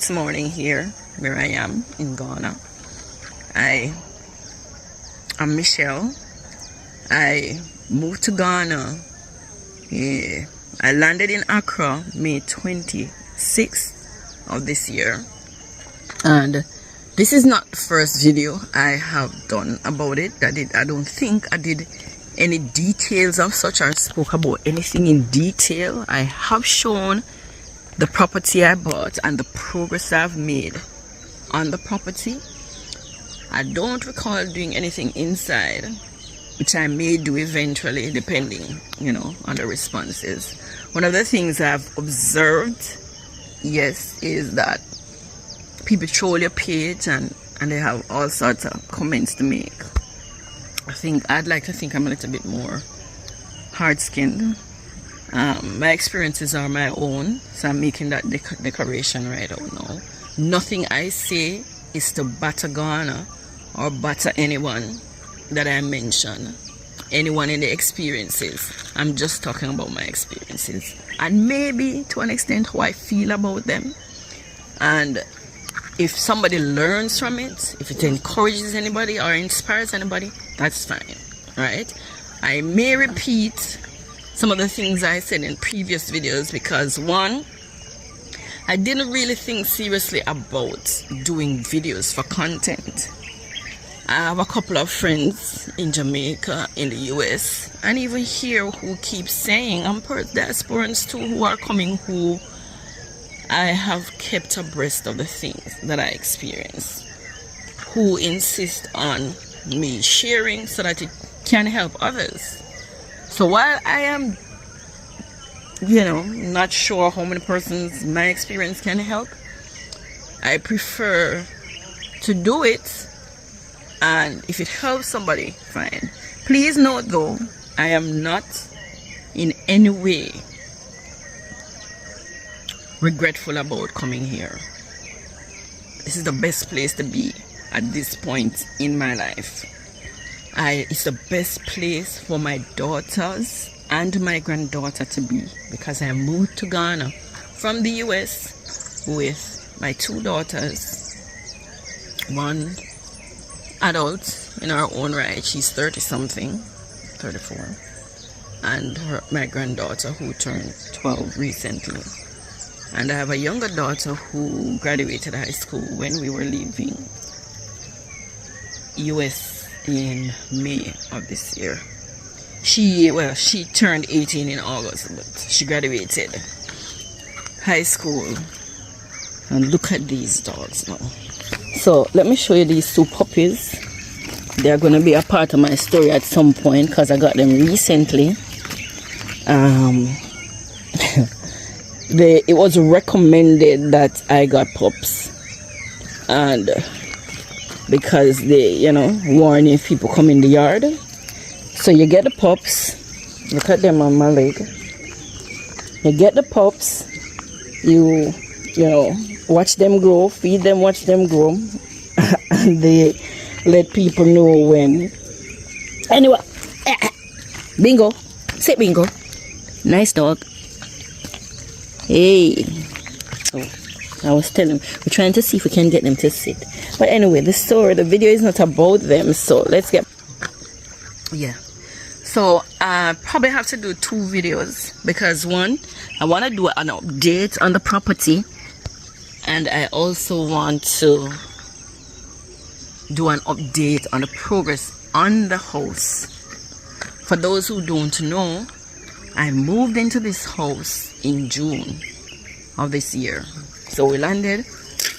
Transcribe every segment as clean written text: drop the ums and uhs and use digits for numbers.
It's morning here where I am in Ghana. I'm Michelle. I moved to Ghana. Yeah. I landed in Accra May 26th of this year. And this is not the first video I have done about it. I don't think I did any details of such or spoke about anything in detail. I have shown the property I bought and the progress I've made on the property. I don't recall doing anything inside, which I may do eventually depending, on the responses. One of the things I've observed, yes, is that people troll your page and they have all sorts of comments to make. I'd like to think I'm a little bit more hard-skinned. My experiences are my own, so I'm making that declaration right out now. Nothing I say is to batter Ghana or batter anyone that I mention, anyone in the experiences. I'm just talking about my experiences and maybe to an extent how I feel about them. And if somebody learns from it, if it encourages anybody or inspires anybody, that's fine, right? I may repeat some of the things I said in previous videos because, one, I didn't really think seriously about doing videos for content. I have a couple of friends in Jamaica, in the US, and even here who keep saying, I'm diasporans too, who are coming, who I have kept abreast of the things that I experience, who insist on me sharing so that it can help others. So while I am, not sure how many persons my experience can help, I prefer to do it, and if it helps somebody, fine. Please note though, I am not in any way regretful about coming here. This is the best place to be at this point in my life. It's the best place for my daughters and my granddaughter to be, because I moved to Ghana from the US with my two daughters, one adult in her own right, she's 30-something, 34, and my granddaughter who turned 12 recently. And I have a younger daughter who graduated high school when we were leaving US in May of this year. She turned 18 in August, but she graduated high school. And look at these dogs now. So let me show you these two puppies. They're going to be a part of my story at some point because I got them recently. It was recommended that I got pups, and because they, warn if people come in the yard. So you get the pups. Look at them on my leg. You get the pups. You watch them grow, feed them, watch them grow, and they let people know when. Anyway, Bingo, sit Bingo. Nice dog. Hey. Oh, I was telling them, we're trying to see if we can get them to sit. But anyway, the video is not about them, so let's get... Yeah. So, I probably have to do two videos, because one, I want to do an update on the property, and I also want to do an update on the progress on the house. For those who don't know, I moved into this house in June of this year. So we landed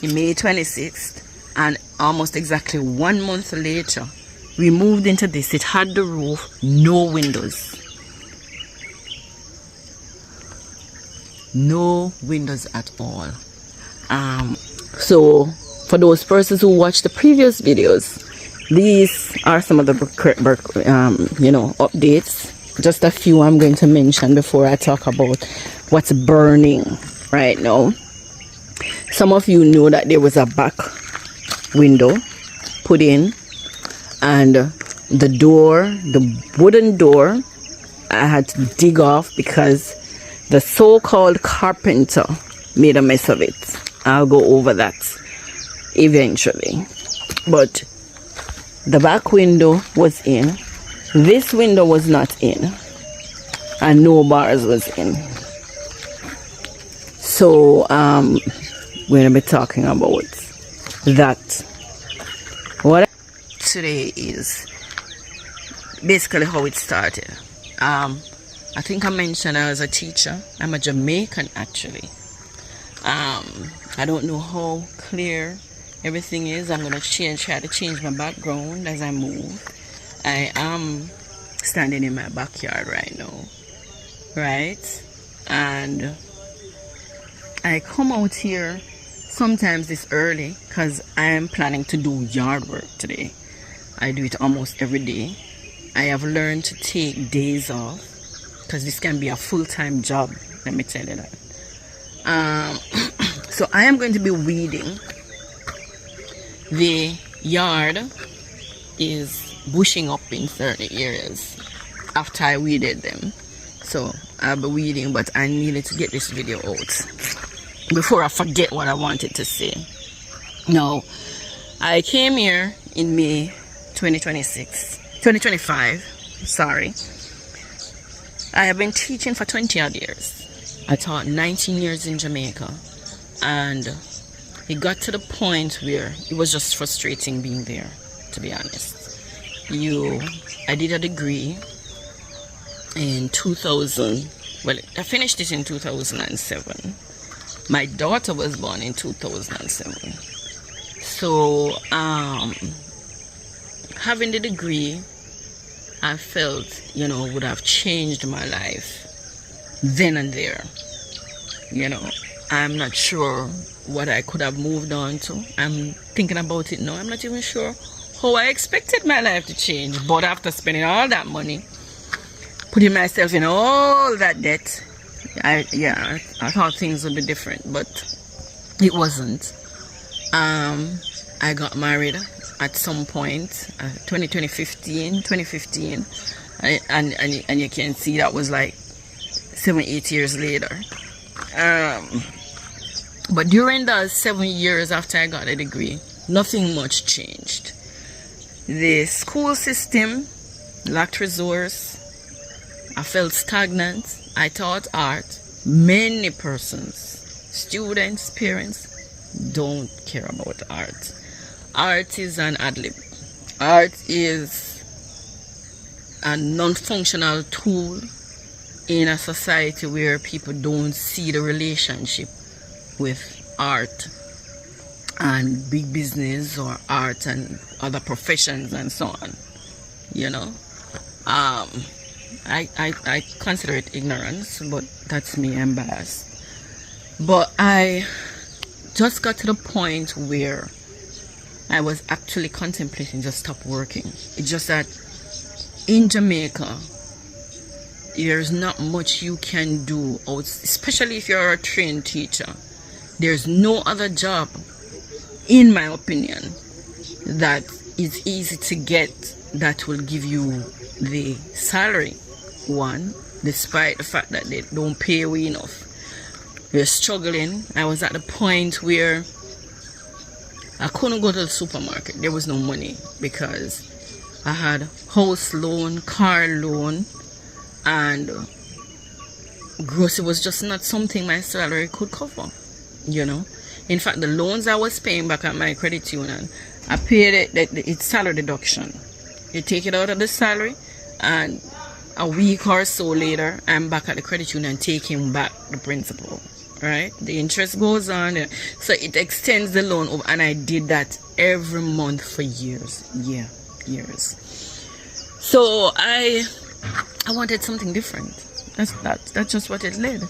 in May 26th, and almost exactly 1 month later, we moved into this. It had the roof, no windows. No windows at all. So for those persons who watched the previous videos, these are some of the updates. Just a few I'm going to mention before I talk about what's burning right now. Some of you know that there was a back window put in, and the door, the wooden door, I had to dig off because the so-called carpenter made a mess of it. I'll go over that eventually. But the back window was in, this window was not in, and no bars was in. So we're gonna be talking about that. What today is basically how it started. I think I mentioned I was a teacher. I'm a Jamaican actually. I don't know how clear everything is. I'm gonna try to change my background as I move. I am standing in my backyard right now, right? And I come out here sometimes this early because I am planning to do yard work today. I do it almost every day. I have learned to take days off because this can be a full-time job, let me tell you that. So I am going to be weeding. The yard is bushing up in certain areas after I weeded them. So I'll be weeding, but I needed to get this video out before I forget what I wanted to say. Now, I came here in May 2025, sorry. I have been teaching for 20 odd years. I taught 19 years in Jamaica, and it got to the point where it was just frustrating being there, to be honest. I did a degree in 2000. Well, I finished it in 2007. My daughter was born in 2007. So having the degree, I felt, would have changed my life then and there. I'm not sure what I could have moved on to. I'm thinking about it now. I'm not even sure how I expected my life to change. But after spending all that money, putting myself in all that debt, I thought things would be different, but it wasn't. I got married at some point, 2015, and you can see that was like 7-8 years later. But during those 7 years after I got a degree, nothing much changed. The school system lacked resource. I felt stagnant. I taught art. Many persons, students, parents, don't care about art. Art is an ad-lib. Art is a non-functional tool in a society where people don't see the relationship with art and big business or art and other professions and so on. I consider it ignorance, but that's me, I'm biased. But I just got to the point where I was actually contemplating just stop working. It's just that in Jamaica, there's not much you can do, especially if you're a trained teacher. There's no other job, in my opinion, that is easy to get that will give you the salary, one, despite the fact that they don't pay you enough. You're struggling. I was at the point where I couldn't go to the supermarket. There was no money because I had house loan, car loan, and grocery was just not something my salary could cover. In fact, the loans I was paying back at my credit union, I paid it's salary deduction. You take it out of the salary, and a week or so later, I'm back at the credit union taking back the principal. Right? The interest goes on, so it extends the loan over, and I did that every month for years. Years. So I wanted something different. That's just what it led.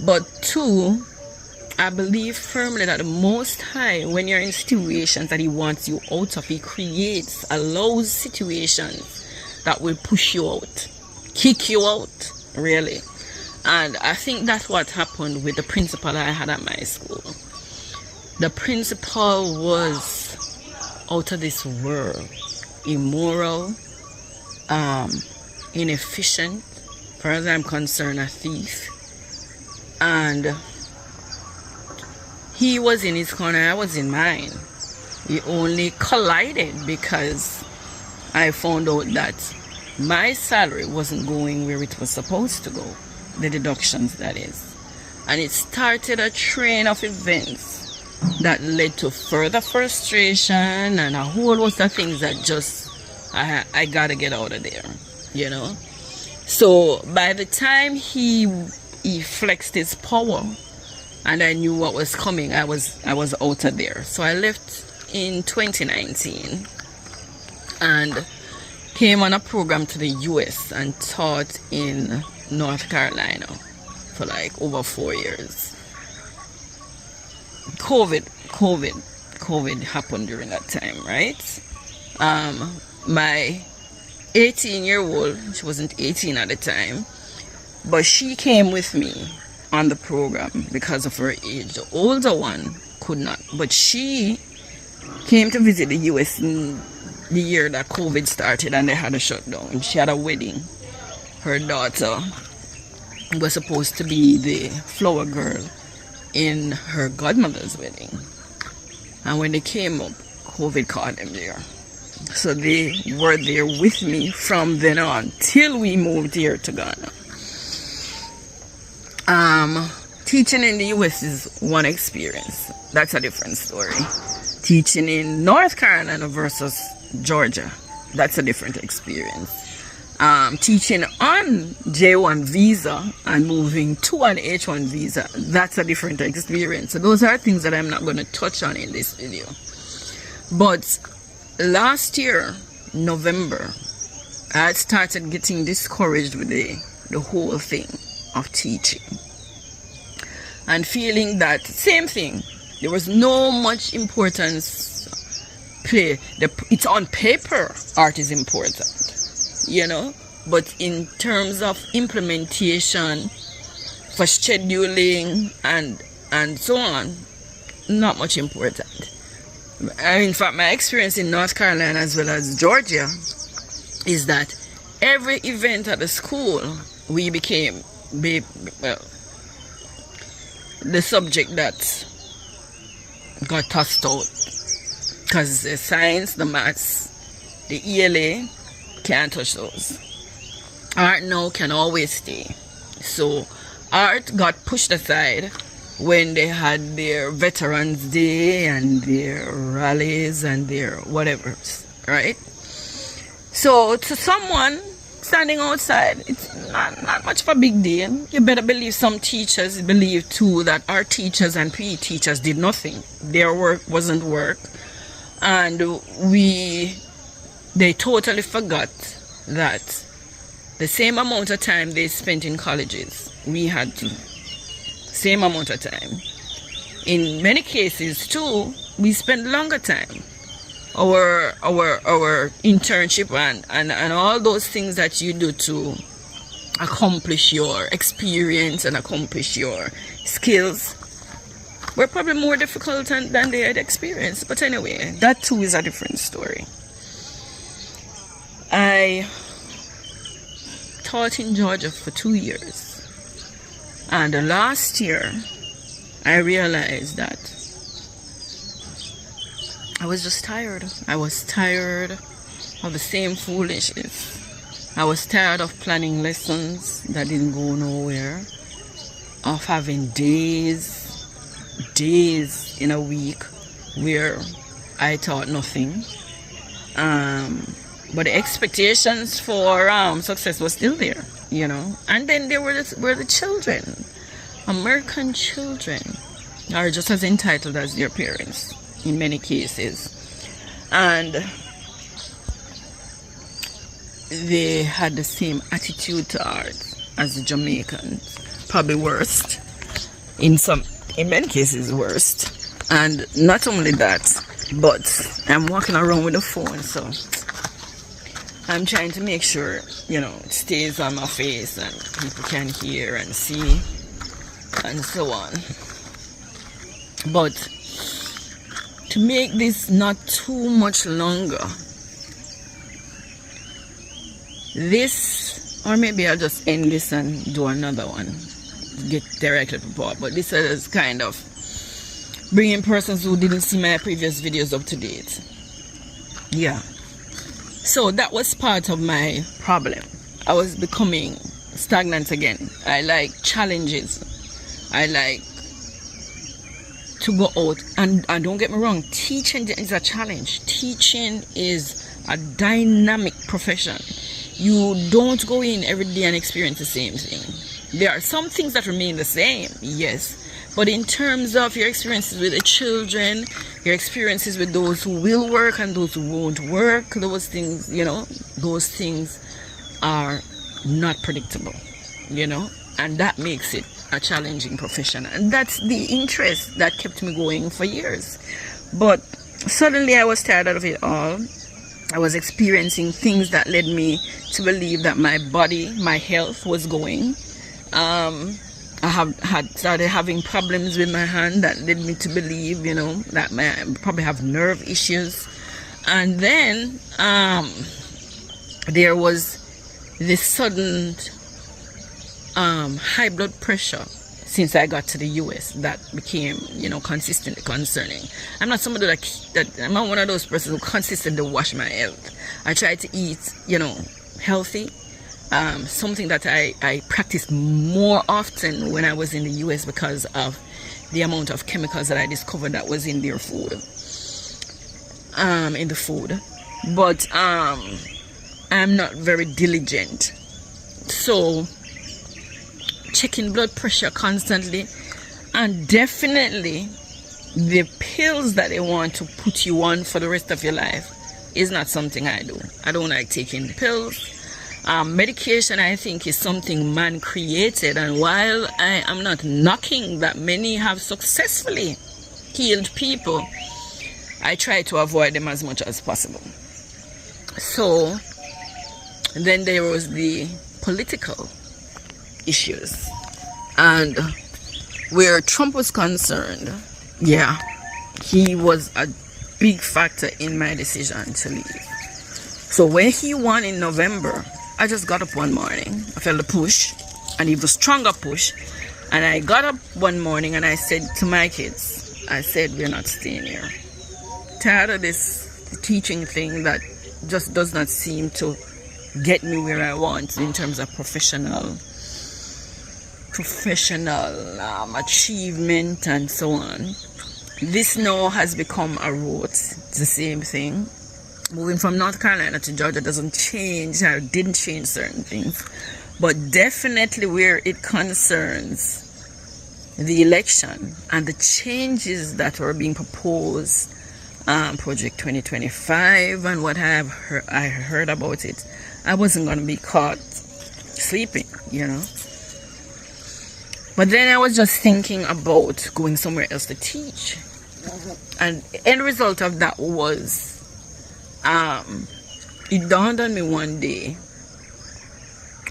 But two, I believe firmly that the Most High, when you're in situations that He wants you out of, He allows situations that will push you out, kick you out, really. And I think that's what happened with the principal I had at my school. The principal was out of this world, immoral, inefficient, as far as I'm concerned, a thief. And He was in his corner, I was in mine. We only collided because I found out that my salary wasn't going where it was supposed to go. The deductions, that is. And it started a train of events that led to further frustration and a whole host of things that just I gotta get out of there, you know. So by the time he flexed his power and I knew what was coming, I was out of there. So I left in 2019 and came on a program to the US and taught in North Carolina for like over 4 years. COVID happened during that time, right? My 18-year-old, she wasn't 18 at the time, but she came with me on the program because of her age. The older one could not, but she came to visit the US in the year that COVID started and they had a shutdown. She had a wedding. Her daughter was supposed to be the flower girl in her godmother's wedding. And when they came up, COVID caught them there. So they were there with me from then on till we moved here to Ghana. Teaching in the US is one experience. That's a different story. Teaching in North Carolina versus Georgia, that's a different experience. Teaching on J1 visa and moving to an H1 visa, that's a different experience. So those are things that I'm not going to touch on in this video. But last year, November, I had started getting discouraged with the whole thing of teaching. And feeling that same thing, there was no much importance play. It's on paper, art is important, you know, but in terms of implementation for scheduling and so on, not much important. In fact, my experience in North Carolina as well as Georgia is that every event at the school, we became, well, the subject that got tossed out. Because the science, the maths, the ELA, can't touch those. Art now can always stay. So art got pushed aside when they had their Veterans Day and their rallies and their whatever, right? So to someone standing outside, it's not much of a big deal. You better believe some teachers believe too that our teachers and PE teachers did nothing. Their work wasn't work. And they totally forgot that the same amount of time they spent in colleges, we had to. Same amount of time. In many cases too, we spent longer time. Our internship and all those things that you do to accomplish your experience and accomplish your skills were probably more difficult than they had experienced. But anyway, that too is a different story. I taught in Georgia for 2 years. And last year, I realized that I was just tired. I was tired of the same foolishness. I was tired of planning lessons that didn't go nowhere, of having days in a week where I taught nothing. But the expectations for success was still there, you know. And then there were the children. American children are just as entitled as their parents in many cases. And they had the same attitude to art as the Jamaicans, probably worst. In many cases worst. And not only that, but I'm walking around with a phone, so I'm trying to make sure, you know, it stays on my face and people can hear and see and so on. But to make this not too much longer, this, or maybe I'll just end this and do another one, get directly to Paul, but this has kind of bringing persons who didn't see my previous videos up to date. Yeah. So that was part of my problem. I was becoming stagnant again. I like challenges. I like to go out, and don't get me wrong, teaching is a challenge. Teaching is a dynamic profession. You don't go in every day and experience the same thing. There are some things that remain the same, yes, but in terms of your experiences with the children, your experiences with those who will work and those who won't work, those things, you know, those things are not predictable, you know, and that makes it a challenging profession. And that's the interest that kept me going for years. But suddenly I was tired of it all. I was experiencing things that led me to believe that my body, my health was going. I had started having problems with my hand that led me to believe, you know, that I probably have nerve issues. And then there was this sudden high blood pressure since I got to the US that became, you know, consistently concerning. I'm not somebody that I'm not one of those persons who consistently wash my health. I try to eat, you know, healthy. Something that I practiced more often when I was in the US because of the amount of chemicals that I discovered that was in their food, in the food. But I'm not very diligent, so checking blood pressure constantly, and definitely the pills that they want to put you on for the rest of your life is not something I do. I don't like taking pills. Medication, I think, is something man created, and while I am not knocking that many have successfully healed people, I try to avoid them as much as possible. So then there was the political issues, and where Trump was concerned, yeah, he was a big factor in my decision to leave. So when he won in November, I just got up one morning. I felt a push, and it was a stronger push, and I got up one morning and I said to my kids, I said, we're not staying here. Tired of this teaching thing that just does not seem to get me where I want in terms of professional achievement and so on. This now has become a rote. It's the same thing. Moving from North Carolina to Georgia doesn't change, or didn't change certain things, but definitely where it concerns the election and the changes that were being proposed, Project 2025 and what I heard about it, I wasn't going to be caught sleeping, you know. But then I was just thinking about going somewhere else to teach, and the end result of that was, it dawned on me one day,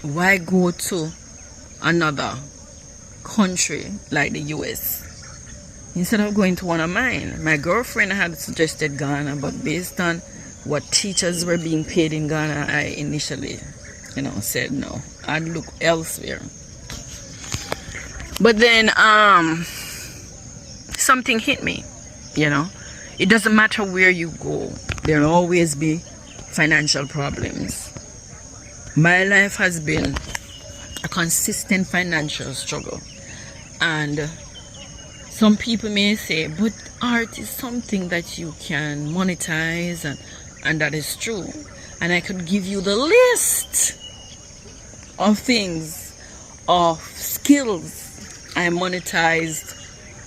why go to another country like the US instead of going to one of mine? My girlfriend had suggested Ghana, but based on what teachers were being paid in Ghana, I initially, you know, said no, I'd look elsewhere. But then something hit me, you know. It doesn't matter where you go, there'll always be financial problems. My life has been a consistent financial struggle, and some people may say, but art is something that you can monetize, and that is true. And I could give you the list of things, of skills I monetized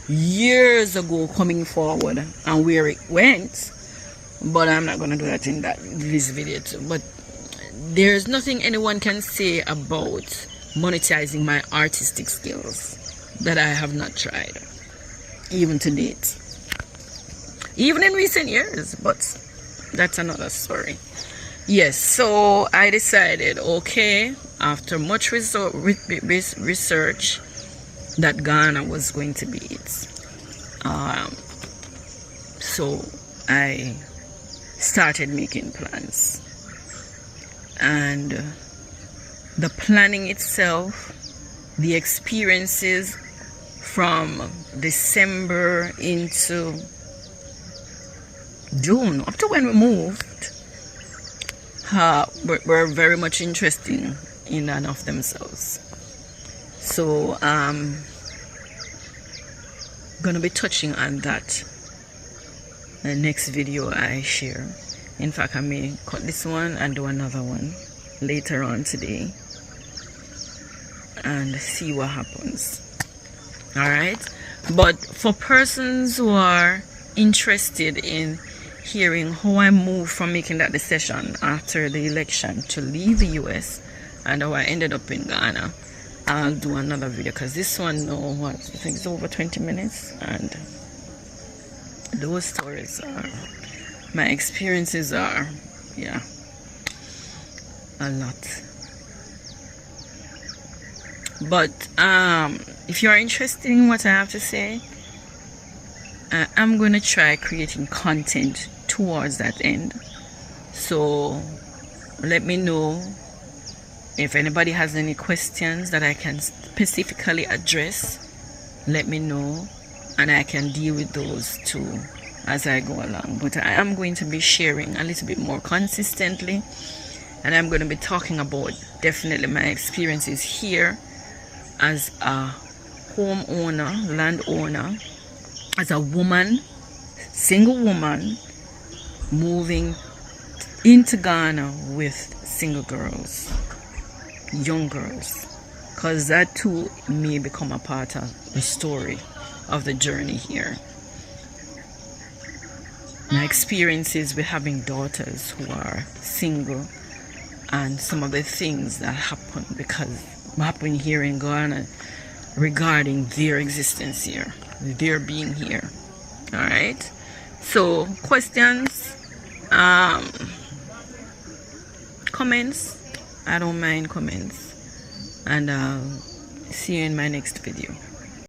years ago coming forward and where it went, but I'm not going to do that in this video too. But there's nothing anyone can say about monetizing my artistic skills that I have not tried, even to date, even in recent years, but that's another story. Yes, so I decided, okay, after much research, that Ghana was going to be it. So I started making plans, and the planning itself, the experiences from December into June, up to when we moved, were very much interesting in and of themselves. So gonna be touching on that the next video I share. In fact, I may cut this one and do another one later on today and see what happens. All right, but for persons who are interested in hearing how I moved from making that decision after the election to leave the US and how I ended up in Ghana, I'll do another video, because this one, I think it's over 20 minutes, and those stories are, my experiences are, yeah, a lot. But if you're interested in what I have to say, I'm going to try creating content towards that end. So let me know if anybody has any questions that I can specifically address. Let me know, and I can deal with those too as I go along. But I am going to be sharing a little bit more consistently, and I'm going to be talking about definitely my experiences here as a homeowner, landowner, as a woman, single woman, moving into Ghana with single girls, young girls, because that too may become a part of the story of the journey here. My experiences with having daughters who are single, and some of the things that happen here in Ghana regarding their existence here, their being here. All right, so questions, comments, I don't mind comments, and I'll see you in my next video.